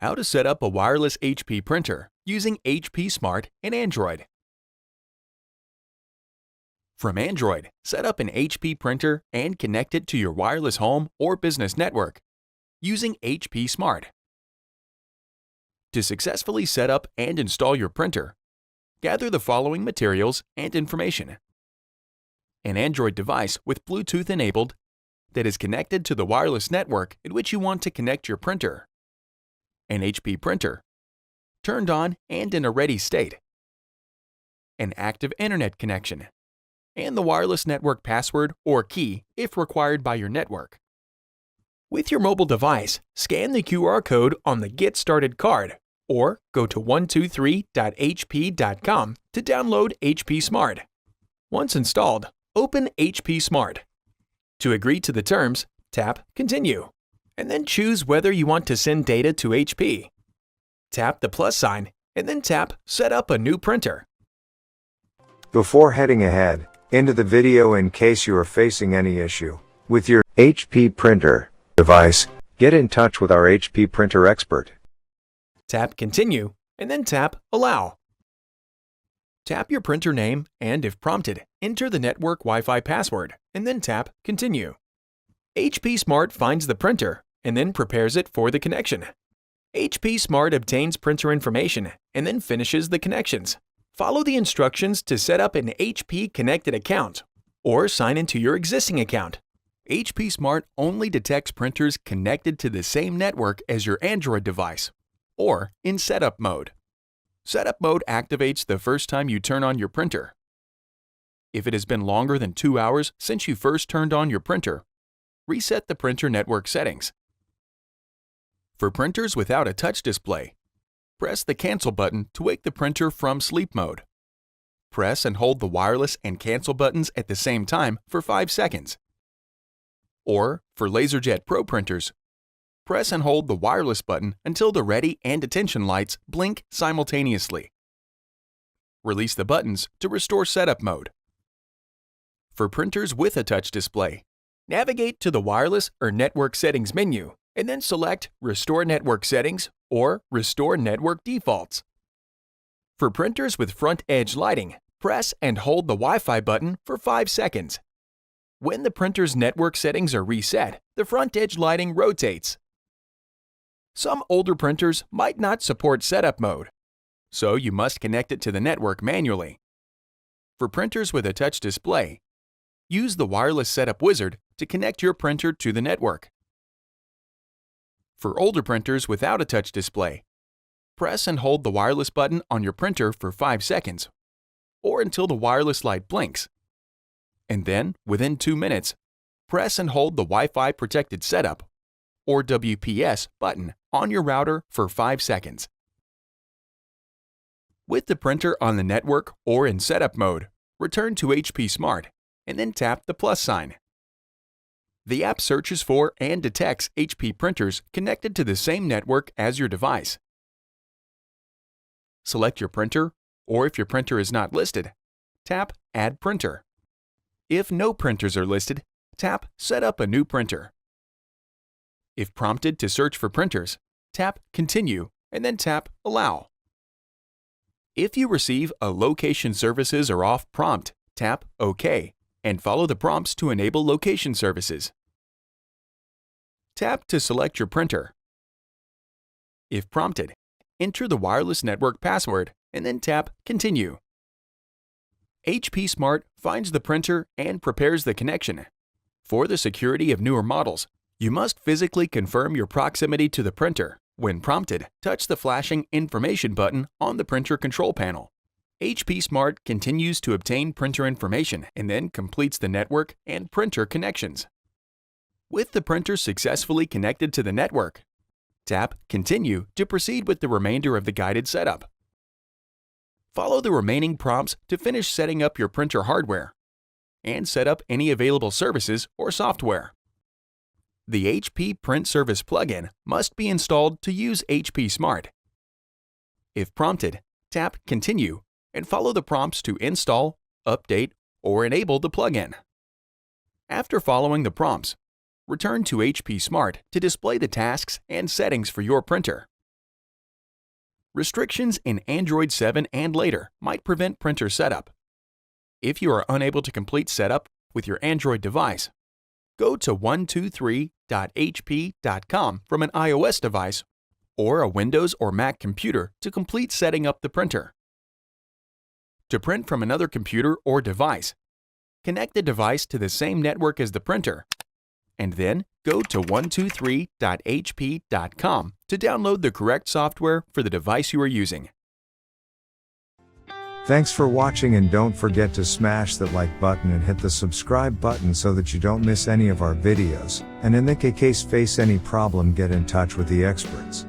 How to set up a wireless HP printer using HP Smart and Android. From Android, set up an HP printer and connect it to your wireless home or business network using HP Smart. To successfully set up and install your printer, gather the following materials and information: an Android device with Bluetooth enabled that is connected to the wireless network in which you want to connect your printer, an HP printer, turned on and in a ready state, an active internet connection, and the wireless network password or key if required by your network. With your mobile device, scan the QR code on the Get Started card or go to 123.hp.com to download HP Smart. Once installed, open HP Smart. To agree to the terms, tap Continue, and then choose whether you want to send data to HP. Tap the plus sign, and then tap Set up a new printer. Before heading ahead into the video, in case you are facing any issue with your HP printer device, get in touch with our HP printer expert. Tap Continue, and then tap Allow. Tap your printer name and, if prompted, enter the network Wi-Fi password, and then tap Continue. HP Smart finds the printer and then prepares it for the connection. HP Smart obtains printer information and then finishes the connections. Follow the instructions to set up an HP connected account or sign into your existing account. HP Smart only detects printers connected to the same network as your Android device or in setup mode. Setup mode activates the first time you turn on your printer. If it has been longer than 2 hours since you first turned on your printer, reset the printer network settings. For printers without a touch display, press the Cancel button to wake the printer from sleep mode. Press and hold the wireless and cancel buttons at the same time for 5 seconds. Or, for LaserJet Pro printers, press and hold the wireless button until the ready and attention lights blink simultaneously. Release the buttons to restore setup mode. For printers with a touch display, navigate to the Wireless or Network Settings menu and then select Restore Network Settings or Restore Network Defaults. For printers with front edge lighting, press and hold the Wi-Fi button for 5 seconds. When the printer's network settings are reset, the front edge lighting rotates. Some older printers might not support setup mode, so you must connect it to the network manually. For printers with a touch display, use the wireless setup wizard to connect your printer to the network. For older printers without a touch display, press and hold the wireless button on your printer for 5 seconds or until the wireless light blinks. And then, within 2 minutes, press and hold the Wi-Fi Protected Setup or WPS button on your router for 5 seconds. With the printer on the network or in setup mode, return to HP Smart and then tap the plus sign. The app searches for and detects HP printers connected to the same network as your device. Select your printer, or if your printer is not listed, tap Add Printer. If no printers are listed, tap Set up a new printer. If prompted to search for printers, tap Continue and then tap Allow. If you receive a Location Services or Off prompt, tap OK and follow the prompts to enable location services. Tap to select your printer. If prompted, enter the wireless network password and then tap Continue. HP Smart finds the printer and prepares the connection. For the security of newer models, you must physically confirm your proximity to the printer. When prompted, touch the flashing Information button on the printer control panel. HP Smart continues to obtain printer information and then completes the network and printer connections. With the printer successfully connected to the network, tap Continue to proceed with the remainder of the guided setup. Follow the remaining prompts to finish setting up your printer hardware and set up any available services or software. The HP Print Service plugin must be installed to use HP Smart. If prompted, tap Continue and follow the prompts to install, update, or enable the plugin. After following the prompts, return to HP Smart to display the tasks and settings for your printer. Restrictions in Android 7 and later might prevent printer setup. If you are unable to complete setup with your Android device, go to 123.hp.com from an iOS device or a Windows or Mac computer to complete setting up the printer. To print from another computer or device, connect the device to the same network as the printer, and then go to 123.hp.com to download the correct software for the device you are using. Thanks for watching, and don't forget to smash that like button and hit the subscribe button so that you don't miss any of our videos, and in the case face any problem, get in touch with the experts.